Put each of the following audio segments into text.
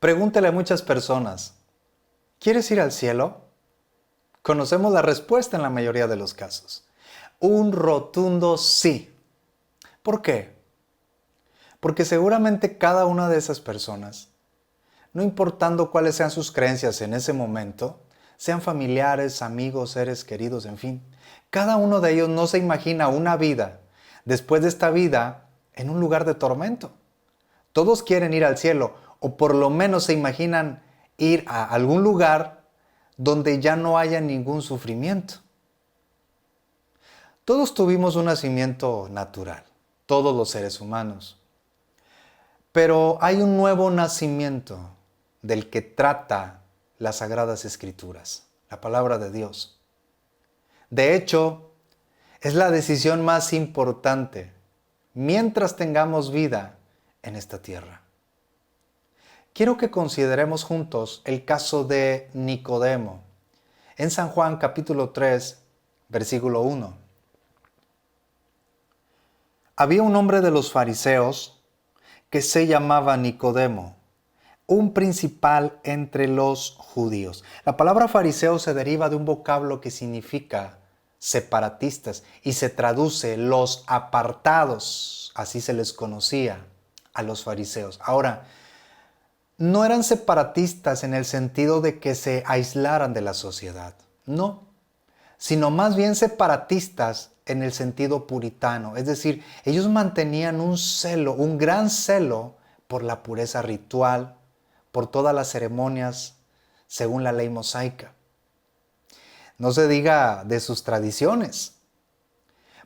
Pregúntele a muchas personas, ¿quieres ir al cielo? Conocemos la respuesta en la mayoría de los casos. Un rotundo sí. ¿Por qué? Porque seguramente cada una de esas personas, no importando cuáles sean sus creencias en ese momento, sean familiares, amigos, seres queridos, en fin, cada uno de ellos no se imagina una vida después de esta vida en un lugar de tormento. Todos quieren ir al cielo, o por lo menos se imaginan ir a algún lugar donde ya no haya ningún sufrimiento. Todos tuvimos un nacimiento natural, todos los seres humanos. Pero hay un nuevo nacimiento del que trata las Sagradas Escrituras, la palabra de Dios. De hecho, es la decisión más importante mientras tengamos vida en esta tierra. Quiero que consideremos juntos el caso de Nicodemo en San Juan capítulo 3, versículo 1. Había un hombre de los fariseos que se llamaba Nicodemo, un principal entre los judíos. La palabra fariseo se deriva de un vocablo que significa separatistas y se traduce los apartados, así se les conocía a los fariseos. Ahora, no eran separatistas en el sentido de que se aislaran de la sociedad, no, sino más bien separatistas en el sentido puritano, es decir, ellos mantenían un celo, un gran celo por la pureza ritual, por todas las ceremonias según la ley mosaica. No se diga de sus tradiciones.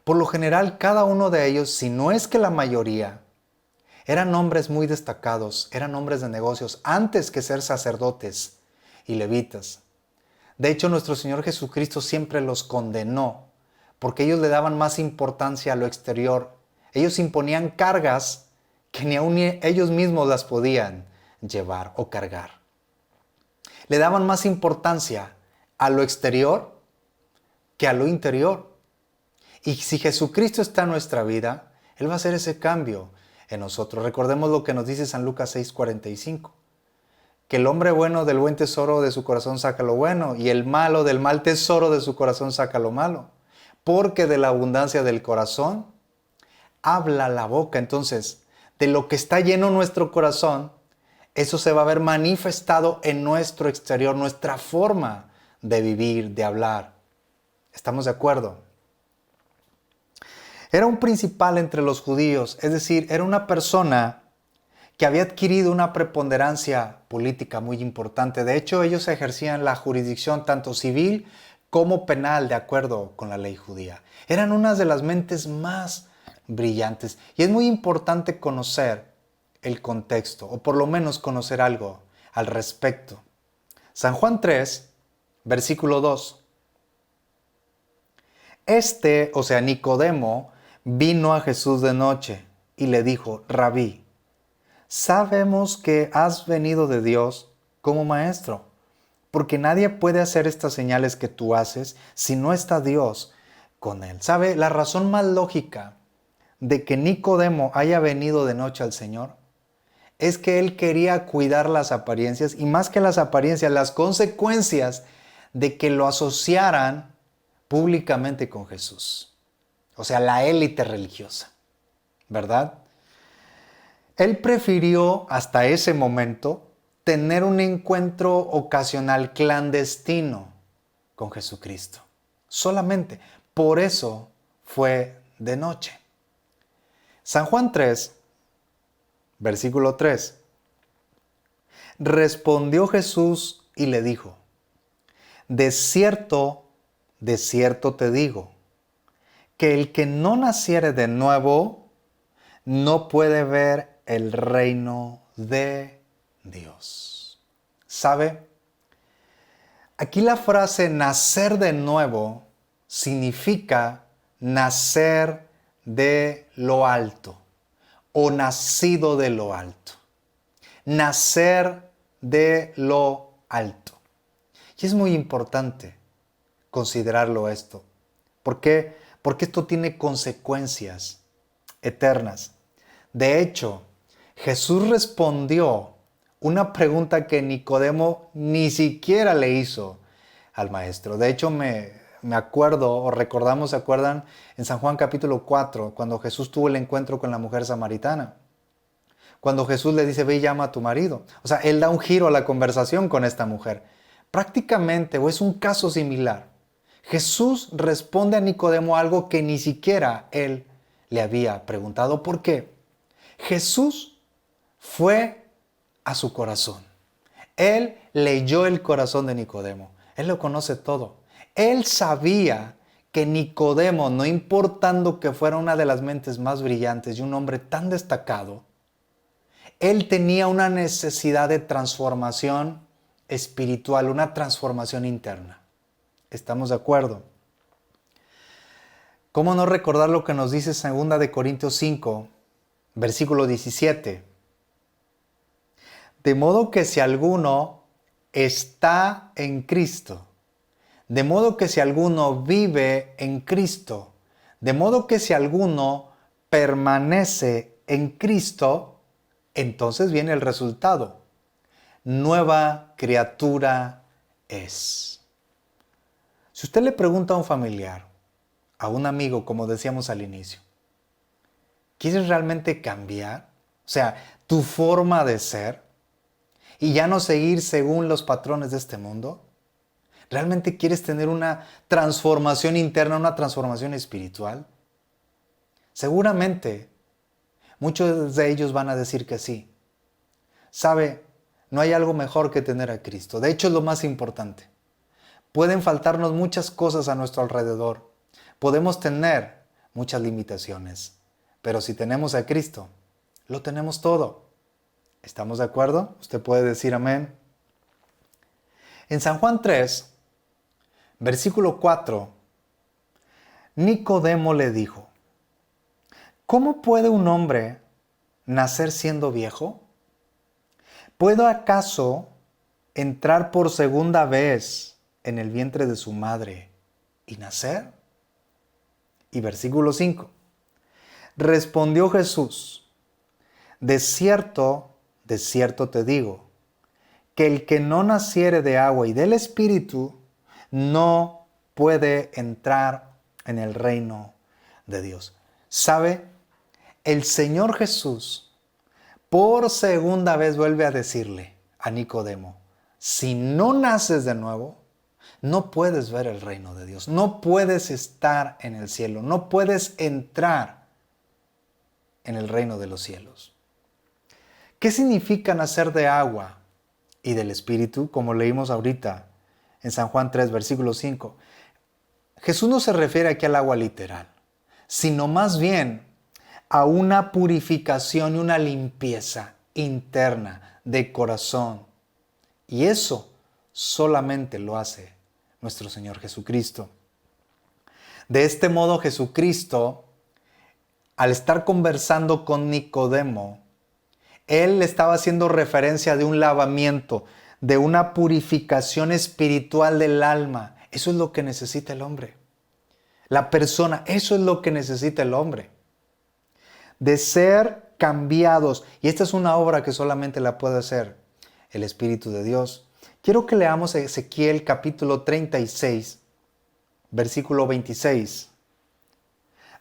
Por lo general, cada uno de ellos, si no es que la mayoría, eran hombres muy destacados, eran hombres de negocios antes que ser sacerdotes y levitas. De hecho, nuestro Señor Jesucristo siempre los condenó porque ellos le daban más importancia a lo exterior. Ellos imponían cargas que ni aun ellos mismos las podían llevar o cargar. Le daban más importancia a lo exterior que a lo interior. Y si Jesucristo está en nuestra vida, Él va a hacer ese cambio en nosotros. Recordemos lo que nos dice San Lucas 6:45. Que el hombre bueno del buen tesoro de su corazón saca lo bueno, y el malo del mal tesoro de su corazón saca lo malo. Porque de la abundancia del corazón habla la boca. Entonces, de lo que está lleno nuestro corazón, eso se va a ver manifestado en nuestro exterior, nuestra forma de vivir, de hablar. ¿Estamos de acuerdo? Era un principal entre los judíos, es decir, era una persona que había adquirido una preponderancia política muy importante. De hecho, ellos ejercían la jurisdicción tanto civil como penal de acuerdo con la ley judía. Eran unas de las mentes más brillantes y es muy importante conocer el contexto, o por lo menos conocer algo al respecto. San Juan 3, versículo 2. O sea, Nicodemo, vino a Jesús de noche y le dijo: Rabí, sabemos que has venido de Dios como maestro, porque nadie puede hacer estas señales que tú haces si no está Dios con él. ¿Sabe? La razón más lógica de que Nicodemo haya venido de noche al Señor es que él quería cuidar las apariencias, y más que las apariencias, las consecuencias de que lo asociaran públicamente con Jesús. O sea, la élite religiosa, ¿verdad? Él prefirió hasta ese momento tener un encuentro ocasional clandestino con Jesucristo. Solamente por eso fue de noche. San Juan 3, versículo 3. Respondió Jesús y le dijo: de cierto te digo, que el que no naciere de nuevo no puede ver el reino de Dios. ¿Sabe? Aquí la frase nacer de nuevo significa nacer de lo alto o nacido de lo alto. Nacer de lo alto. Y es muy importante considerarlo esto. ¿Por qué? Porque esto tiene consecuencias eternas. De hecho, Jesús respondió una pregunta que Nicodemo ni siquiera le hizo al maestro. De hecho, me acuerdo, o recordamos, ¿se acuerdan? En San Juan capítulo 4, cuando Jesús tuvo el encuentro con la mujer samaritana. Cuando Jesús le dice, ve y llama a tu marido. O sea, él da un giro a la conversación con esta mujer. Prácticamente, o es un caso similar. Jesús responde a Nicodemo algo que ni siquiera él le había preguntado. ¿Por qué? Jesús fue a su corazón. Él leyó el corazón de Nicodemo. Él lo conoce todo. Él sabía que Nicodemo, no importando que fuera una de las mentes más brillantes y un hombre tan destacado, él tenía una necesidad de transformación espiritual, una transformación interna. ¿Estamos de acuerdo? ¿Cómo no recordar lo que nos dice 2 de Corintios 5, versículo 17? De modo que si alguno está en Cristo, de modo que si alguno vive en Cristo, de modo que si alguno permanece en Cristo, entonces viene el resultado. Nueva criatura es. Si usted le pregunta a un familiar, a un amigo, como decíamos al inicio, ¿quieres realmente cambiar? O sea, tu forma de ser y ya no seguir según los patrones de este mundo. ¿Realmente quieres tener una transformación interna, una transformación espiritual? Seguramente muchos de ellos van a decir que sí. ¿Sabe? No hay algo mejor que tener a Cristo. De hecho, es lo más importante. Pueden faltarnos muchas cosas a nuestro alrededor. Podemos tener muchas limitaciones. Pero si tenemos a Cristo, lo tenemos todo. ¿Estamos de acuerdo? Usted puede decir amén. En San Juan 3, versículo 4, Nicodemo le dijo, ¿cómo puede un hombre nacer siendo viejo? ¿Puedo acaso entrar por segunda vez en el vientre de su madre y nacer? Y versículo 5. Respondió Jesús, de cierto te digo, que el que no naciere de agua y del Espíritu no puede entrar en el reino de Dios. ¿Sabe? El Señor Jesús por segunda vez vuelve a decirle a Nicodemo, si no naces de nuevo, no puedes ver el reino de Dios, no puedes estar en el cielo, no puedes entrar en el reino de los cielos. ¿Qué significa nacer de agua y del Espíritu? Como leímos ahorita en San Juan 3, versículo 5. Jesús no se refiere aquí al agua literal, sino más bien a una purificación y una limpieza interna de corazón. Y eso solamente lo hace nuestro Señor Jesucristo. De este modo, Jesucristo, al estar conversando con Nicodemo, Él estaba haciendo referencia de un lavamiento, de una purificación espiritual del alma. Eso es lo que necesita el hombre. La persona, eso es lo que necesita el hombre. De ser cambiados. Y esta es una obra que solamente la puede hacer el Espíritu de Dios. Quiero que leamos Ezequiel capítulo 36, versículo 26.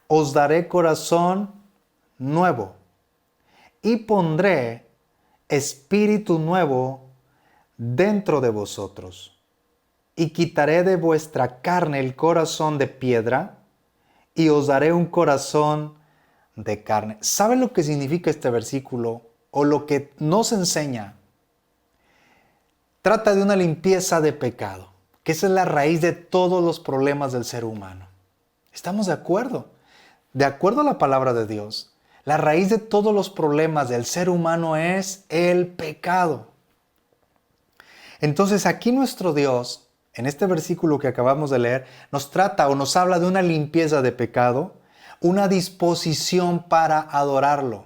Os daré corazón nuevo y pondré espíritu nuevo dentro de vosotros. Y quitaré de vuestra carne el corazón de piedra y os daré un corazón de carne. ¿Sabe lo que significa este versículo o lo que nos enseña? Trata de una limpieza de pecado, que esa es la raíz de todos los problemas del ser humano. ¿Estamos de acuerdo? De acuerdo a la palabra de Dios, la raíz de todos los problemas del ser humano es el pecado. Entonces aquí nuestro Dios, en este versículo que acabamos de leer, nos trata o nos habla de una limpieza de pecado, una disposición para adorarlo.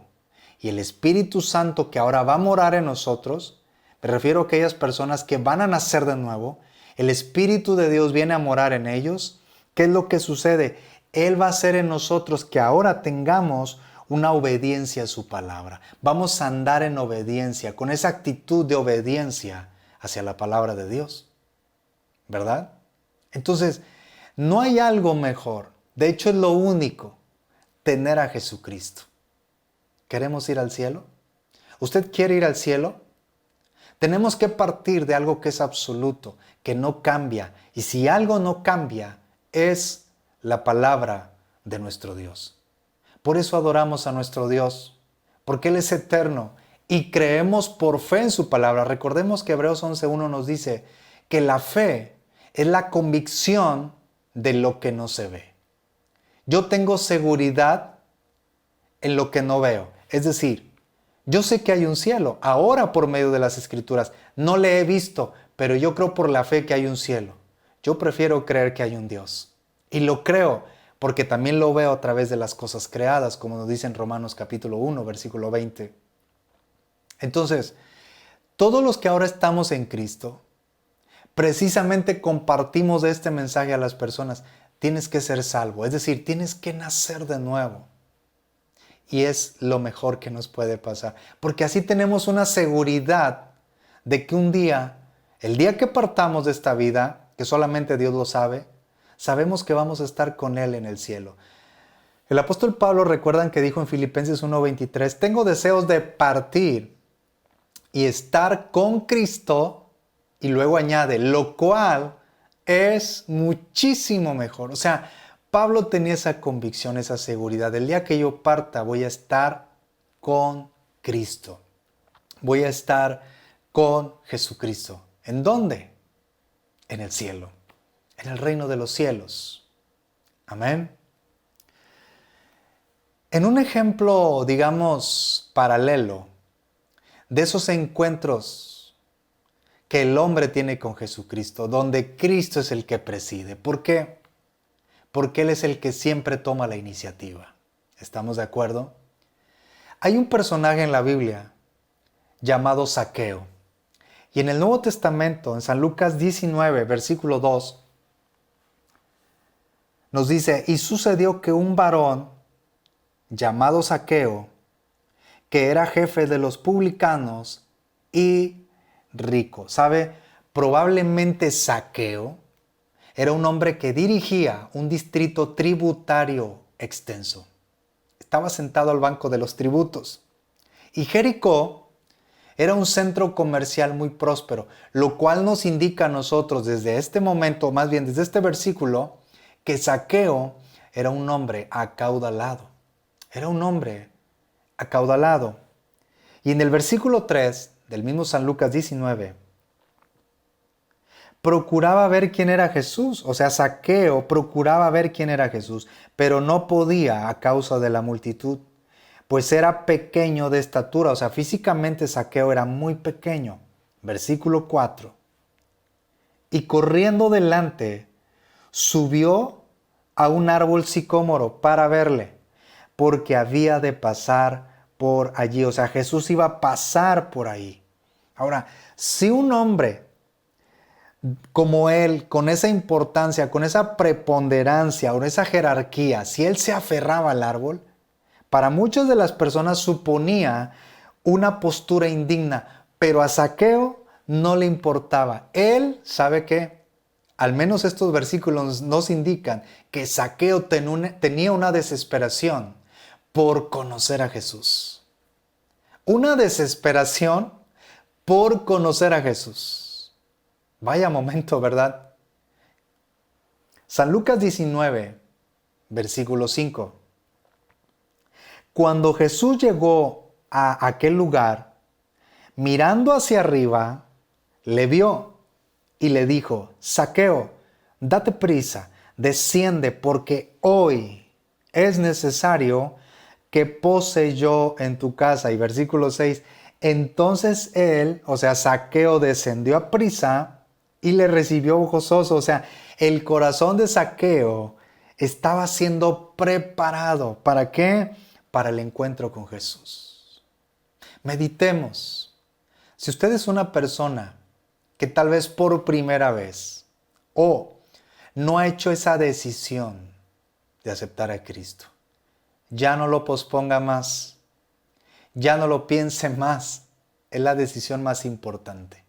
Y el Espíritu Santo que ahora va a morar en nosotros, me refiero a aquellas personas que van a nacer de nuevo, el Espíritu de Dios viene a morar en ellos. ¿Qué es lo que sucede? Él va a hacer en nosotros que ahora tengamos una obediencia a su palabra. Vamos a andar en obediencia, con esa actitud de obediencia hacia la palabra de Dios. ¿Verdad? Entonces, no hay algo mejor. De hecho, es lo único. Tener a Jesucristo. ¿Queremos ir al cielo? ¿Usted quiere ir al cielo? Tenemos que partir de algo que es absoluto, que no cambia. Y si algo no cambia, es la palabra de nuestro Dios. Por eso adoramos a nuestro Dios, porque Él es eterno y creemos por fe en su palabra. Recordemos que Hebreos 11:1 nos dice que la fe es la convicción de lo que no se ve. Yo tengo seguridad en lo que no veo. Es decir, yo sé que hay un cielo, ahora por medio de las Escrituras. No le he visto, pero yo creo por la fe que hay un cielo. Yo prefiero creer que hay un Dios. Y lo creo porque también lo veo a través de las cosas creadas, como nos dice en Romanos capítulo 1, versículo 20. Entonces, todos los que ahora estamos en Cristo, precisamente compartimos este mensaje a las personas. Tienes que ser salvo, es decir, tienes que nacer de nuevo. Y es lo mejor que nos puede pasar, porque así tenemos una seguridad de que un día, el día que partamos de esta vida, que solamente Dios lo sabe, sabemos que vamos a estar con Él en el cielo. El apóstol Pablo, recuerdan que dijo en Filipenses 1:23, tengo deseos de partir y estar con Cristo, y luego añade, lo cual es muchísimo mejor. O sea, Pablo tenía esa convicción, esa seguridad. El día que yo parta voy a estar con Cristo. Voy a estar con Jesucristo. ¿En dónde? En el cielo. En el reino de los cielos. Amén. En un ejemplo, digamos, paralelo de esos encuentros que el hombre tiene con Jesucristo, donde Cristo es el que preside. ¿Por qué? Porque Él es el que siempre toma la iniciativa. ¿Estamos de acuerdo? Hay un personaje en la Biblia llamado Zaqueo. Y en el Nuevo Testamento, en San Lucas 19, versículo 2, nos dice, y sucedió que un varón llamado Zaqueo, que era jefe de los publicanos y rico. ¿Sabe? Probablemente Zaqueo era un hombre que dirigía un distrito tributario extenso. Estaba sentado al banco de los tributos. Y Jericó era un centro comercial muy próspero, lo cual nos indica a nosotros desde este momento, más bien desde este versículo, que Zaqueo era un hombre acaudalado. Era un hombre acaudalado. Y en el versículo 3 del mismo San Lucas 19, procuraba ver quién era Jesús. O sea, Zaqueo procuraba ver quién era Jesús, pero no podía a causa de la multitud, pues era pequeño de estatura. O sea, físicamente Zaqueo era muy pequeño. Versículo 4. Y corriendo delante, subió a un árbol sicómoro para verle, porque había de pasar por allí. O sea, Jesús iba a pasar por ahí. Ahora, si un hombre como él, con esa importancia, con esa preponderancia o esa jerarquía, si él se aferraba al árbol, para muchas de las personas suponía una postura indigna, pero a Zaqueo no le importaba. Él, ¿sabe qué? Al menos estos versículos nos indican que Zaqueo tenía una desesperación por conocer a Jesús. Una desesperación por conocer a Jesús. Vaya momento, ¿verdad? San Lucas 19, versículo 5. Cuando Jesús llegó a aquel lugar, mirando hacia arriba, le vio y le dijo, Zaqueo, date prisa, desciende, porque hoy es necesario que pose yo en tu casa. Y versículo 6, entonces él, o sea, Zaqueo descendió a prisa y le recibió gozoso. O sea, el corazón de Zaqueo estaba siendo preparado. ¿Para qué? Para el encuentro con Jesús. Meditemos. Si usted es una persona que tal vez por primera vez o no ha hecho esa decisión de aceptar a Cristo, Ya no lo posponga más. Ya no lo piense más. Es la decisión más importante.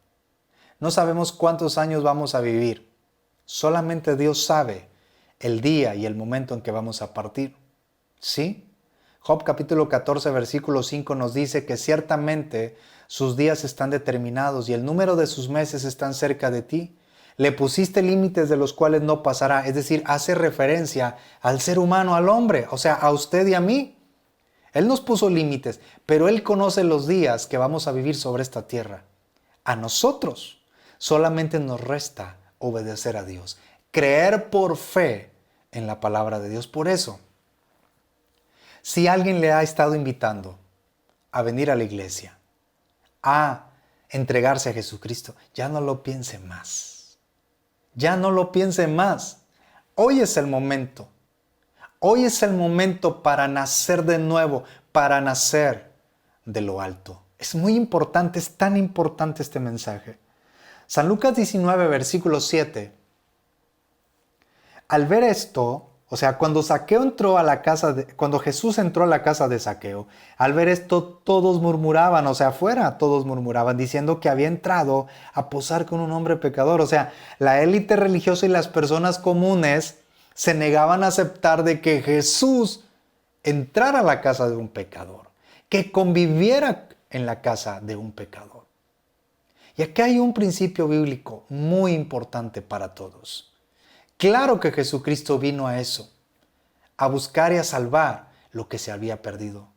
No sabemos cuántos años vamos a vivir. Solamente Dios sabe el día y el momento en que vamos a partir. ¿Sí? Job capítulo 14, versículo 5 nos dice que ciertamente sus días están determinados y el número de sus meses están cerca de ti. Le pusiste límites de los cuales no pasará. Es decir, hace referencia al ser humano, al hombre, o sea, a usted y a mí. Él nos puso límites, pero Él conoce los días que vamos a vivir sobre esta tierra. A nosotros solamente nos resta obedecer a Dios, creer por fe en la palabra de Dios. Por eso, si alguien le ha estado invitando a venir a la iglesia, a entregarse a Jesucristo, ya no lo piense más. Ya no lo piense más. Hoy es el momento. Hoy es el momento para nacer de nuevo, para nacer de lo alto. Es muy importante, es tan importante este mensaje. San Lucas 19, versículo 7. Al ver esto, o sea, cuando Jesús entró a la casa de Zaqueo, al ver esto todos murmuraban, o sea, afuera todos murmuraban, diciendo que había entrado a posar con un hombre pecador. O sea, la élite religiosa y las personas comunes se negaban a aceptar de que Jesús entrara a la casa de un pecador, que conviviera en la casa de un pecador. Y aquí hay un principio bíblico muy importante para todos. Claro que Jesucristo vino a eso, a buscar y a salvar lo que se había perdido.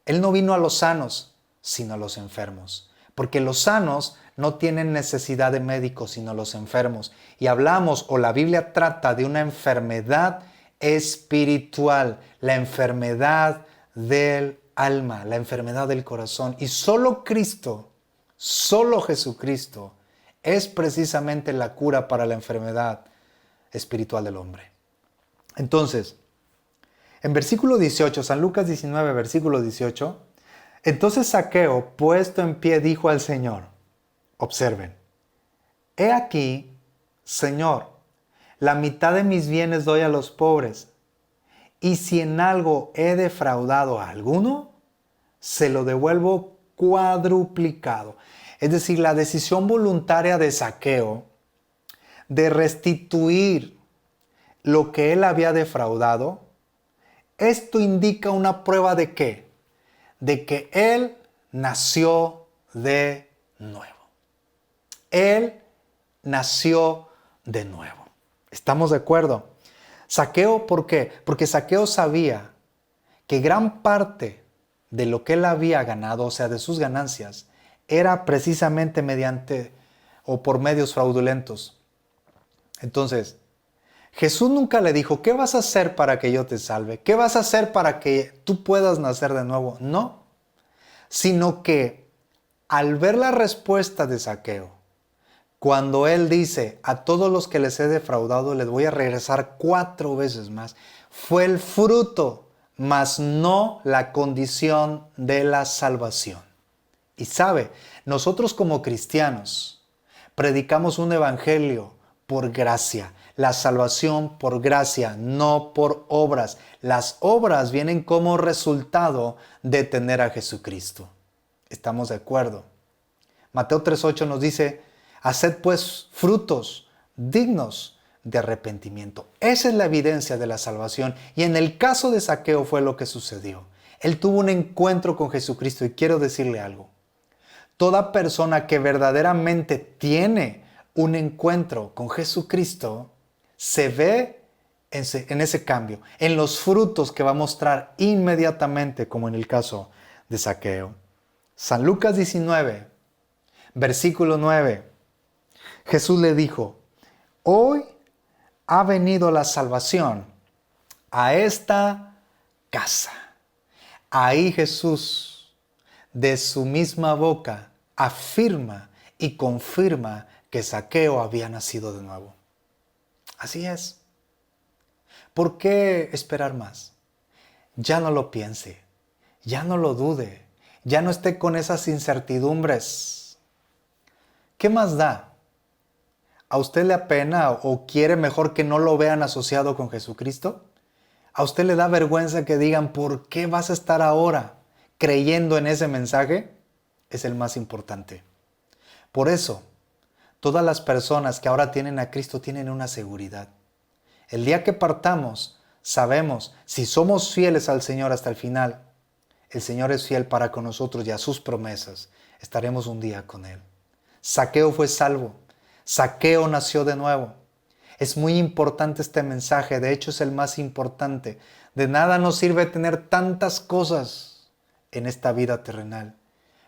Él no vino a los sanos, sino a los enfermos, porque los sanos no tienen necesidad de médicos, sino los enfermos. Y hablamos, o la Biblia trata de una enfermedad espiritual, la enfermedad del alma, la enfermedad del corazón. Y solo Cristo, solo Jesucristo, es precisamente la cura para la enfermedad espiritual del hombre. Entonces, en versículo 18, San Lucas 19, versículo 18, entonces Zaqueo, puesto en pie, dijo al Señor, observen, he aquí, Señor, la mitad de mis bienes doy a los pobres, y si en algo he defraudado a alguno, se lo devuelvo cuadruplicado. Es decir, la decisión voluntaria de Zaqueo de restituir lo que él había defraudado, esto indica una prueba de ¿qué? De que él nació de nuevo. Él nació de nuevo. ¿Estamos de acuerdo? Zaqueo, ¿por qué? Porque Zaqueo sabía que gran parte de lo que él había ganado, o sea, de sus ganancias, era precisamente mediante o por medios fraudulentos. Entonces, Jesús nunca le dijo, ¿qué vas a hacer para que yo te salve? ¿Qué vas a hacer para que tú puedas nacer de nuevo? No, sino que al ver la respuesta de Zaqueo, cuando él dice, a todos los que les he defraudado les voy a regresar 4 veces más, fue el fruto, mas no la condición de la salvación. Y sabe, nosotros como cristianos predicamos un evangelio por gracia, la salvación por gracia, no por obras. Las obras vienen como resultado de tener a Jesucristo. ¿Estamos de acuerdo? Mateo 3:8 nos dice, haced pues frutos dignos de arrepentimiento. Esa es la evidencia de la salvación. Y en el caso de Zaqueo fue lo que sucedió. Él tuvo un encuentro con Jesucristo y quiero decirle algo. Toda persona que verdaderamente tiene un encuentro con Jesucristo se ve en ese cambio, en los frutos que va a mostrar inmediatamente, como en el caso de Zaqueo. San Lucas 19, versículo 9. Jesús le dijo, hoy ha venido la salvación a esta casa. Ahí Jesús, de su misma boca, afirma y confirma que Zaqueo había nacido de nuevo. Así es. ¿Por qué esperar más? Ya no lo piense, ya no lo dude, ya no esté con esas incertidumbres. ¿Qué más da? ¿A usted le apena o quiere mejor que no lo vean asociado con Jesucristo? ¿A usted le da vergüenza que digan por qué vas a estar ahora creyendo en ese mensaje? Es el más importante. Por eso, todas las personas que ahora tienen a Cristo tienen una seguridad. El día que partamos, sabemos, si somos fieles al Señor hasta el final, el Señor es fiel para con nosotros y a sus promesas. Estaremos un día con Él. Zaqueo fue salvo. Zaqueo nació de nuevo. Es muy importante este mensaje, de hecho es el más importante. De nada nos sirve tener tantas cosas en esta vida terrenal.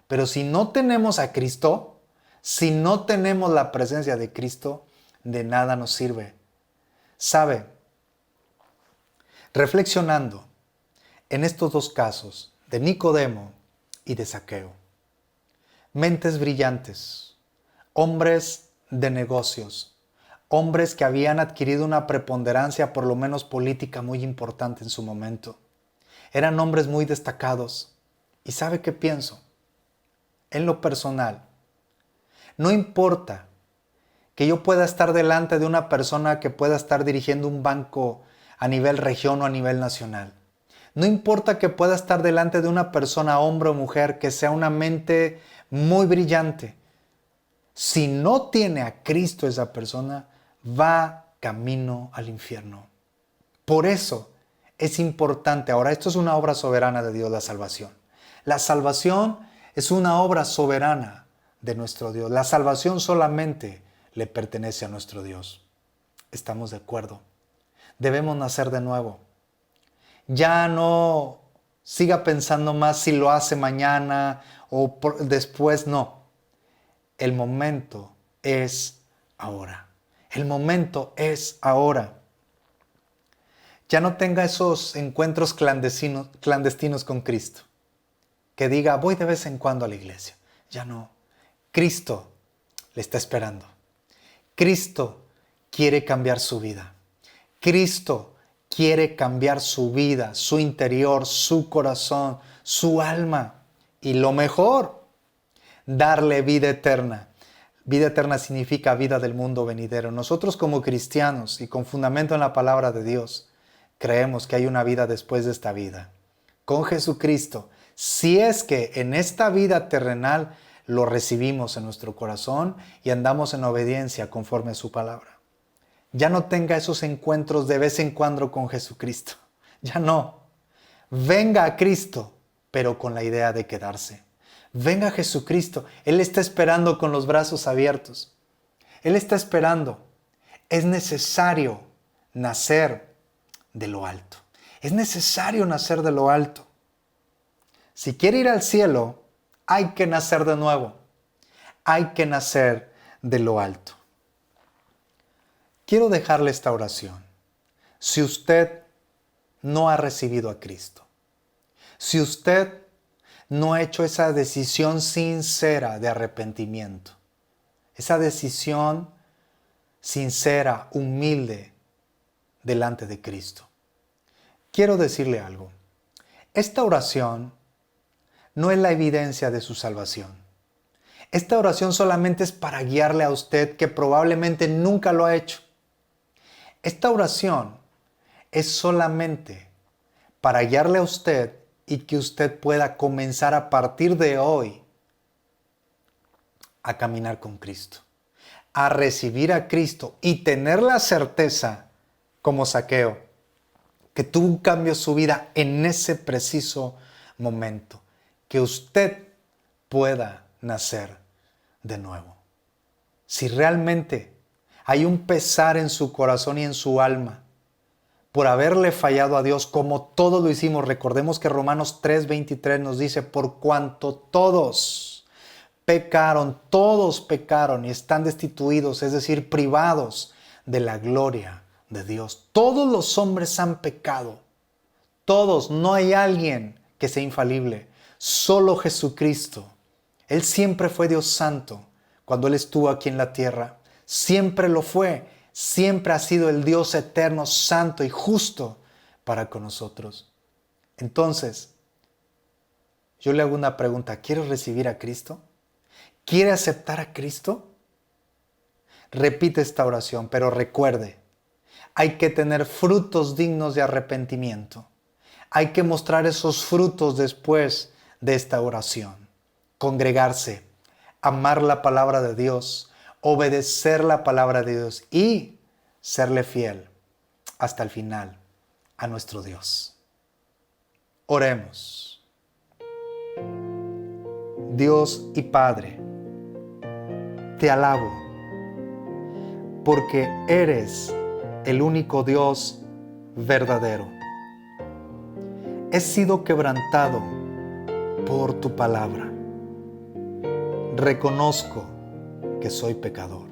Pero si no tenemos a Cristo, si no tenemos la presencia de Cristo, de nada nos sirve. ¿Sabe? Reflexionando en estos dos casos, de Nicodemo y de Zaqueo, mentes brillantes, hombres de negocios, hombres que habían adquirido una preponderancia por lo menos política muy importante en su momento. Eran hombres muy destacados. ¿Y sabe qué pienso? En lo personal, no importa que yo pueda estar delante de una persona que pueda estar dirigiendo un banco a nivel región o a nivel nacional. No importa que pueda estar delante de una persona, hombre o mujer, que sea una mente muy brillante. Si no tiene a Cristo esa persona, va camino al infierno. Por eso es importante. Ahora, esto es una obra soberana de Dios, la salvación. La salvación es una obra soberana de nuestro Dios. La salvación solamente le pertenece a nuestro Dios. ¿Estamos de acuerdo? Debemos nacer de nuevo. Ya no siga pensando más si lo hace mañana o después, no. El momento es ahora. El momento es ahora. Ya no tenga esos encuentros clandestinos con Cristo. Que diga, voy de vez en cuando a la iglesia. Ya no. Cristo le está esperando. Cristo quiere cambiar su vida. Cristo quiere cambiar su vida, su interior, su corazón, su alma. Y lo mejor, darle vida eterna. Vida eterna significa vida del mundo venidero. Nosotros como cristianos y con fundamento en la palabra de Dios, creemos que hay una vida después de esta vida. Con Jesucristo, si es que en esta vida terrenal lo recibimos en nuestro corazón y andamos en obediencia conforme a su palabra. Ya no tenga esos encuentros de vez en cuando con Jesucristo. Ya no. Venga a Cristo, pero con la idea de quedarse. Venga a Jesucristo. Él está esperando con los brazos abiertos. Él está esperando. Es necesario nacer de lo alto. Es necesario nacer de lo alto. Si quiere ir al cielo, hay que nacer de nuevo. Hay que nacer de lo alto. Quiero dejarle esta oración. Si usted no ha recibido a Cristo, si usted no ha hecho esa decisión sincera de arrepentimiento, esa decisión sincera, humilde, delante de Cristo, quiero decirle algo. Esta oración no es la evidencia de su salvación. Esta oración solamente es para guiarle a usted que probablemente nunca lo ha hecho. Esta oración es solamente para guiarle a usted y que usted pueda comenzar a partir de hoy a caminar con Cristo, a recibir a Cristo y tener la certeza, como Zaqueo, que tuvo un cambio en su vida en ese preciso momento, que usted pueda nacer de nuevo. Si realmente hay un pesar en su corazón y en su alma por haberle fallado a Dios como todos lo hicimos. Recordemos que Romanos 3:23 nos dice, por cuanto todos pecaron y están destituidos, es decir, privados de la gloria de Dios. Todos los hombres han pecado. Todos, no hay alguien que sea infalible. Solo Jesucristo. Él siempre fue Dios santo cuando Él estuvo aquí en la tierra. Siempre lo fue. Siempre ha sido el Dios eterno, santo y justo para con nosotros. Entonces, yo le hago una pregunta. ¿Quiere recibir a Cristo? ¿Quiere aceptar a Cristo? Repite esta oración, pero recuerde, Hay que tener frutos dignos de arrepentimiento. Hay que mostrar esos frutos después de esta oración. Congregarse, amar la palabra de Dios, obedecer la palabra de Dios y serle fiel hasta el final a nuestro Dios. Oremos. Dios y Padre, te alabo porque eres el único Dios verdadero. He sido quebrantado por tu palabra. Reconozco que soy pecador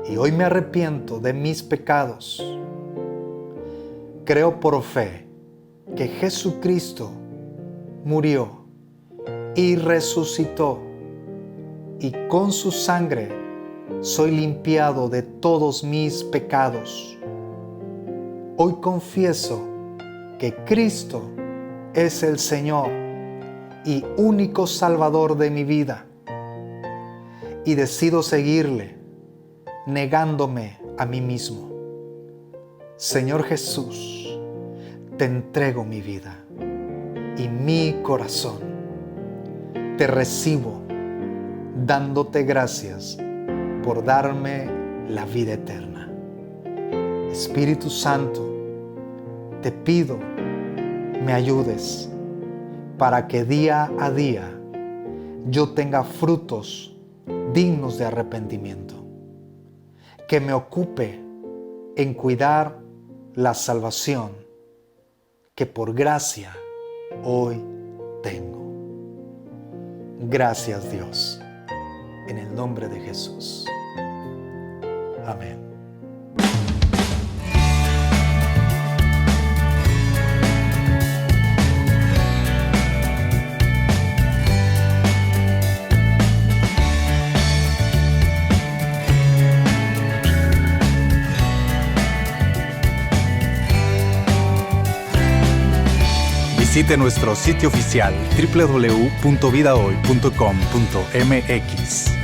y hoy me arrepiento de mis pecados. Creo por fe que Jesucristo murió y resucitó, y con su sangre soy limpiado de todos mis pecados. Hoy confieso que Cristo es el Señor y único Salvador de mi vida, y decido seguirle, negándome a mí mismo. Señor Jesús, te entrego mi vida y mi corazón. Te recibo, dándote gracias por darme la vida eterna. Espíritu Santo, te pido me ayudes para que día a día yo tenga frutos dignos de arrepentimiento, que me ocupe en cuidar la salvación que por gracia hoy tengo. Gracias, Dios, en el nombre de Jesús. Amén. Visite nuestro sitio oficial www.vidahoy.com.mx.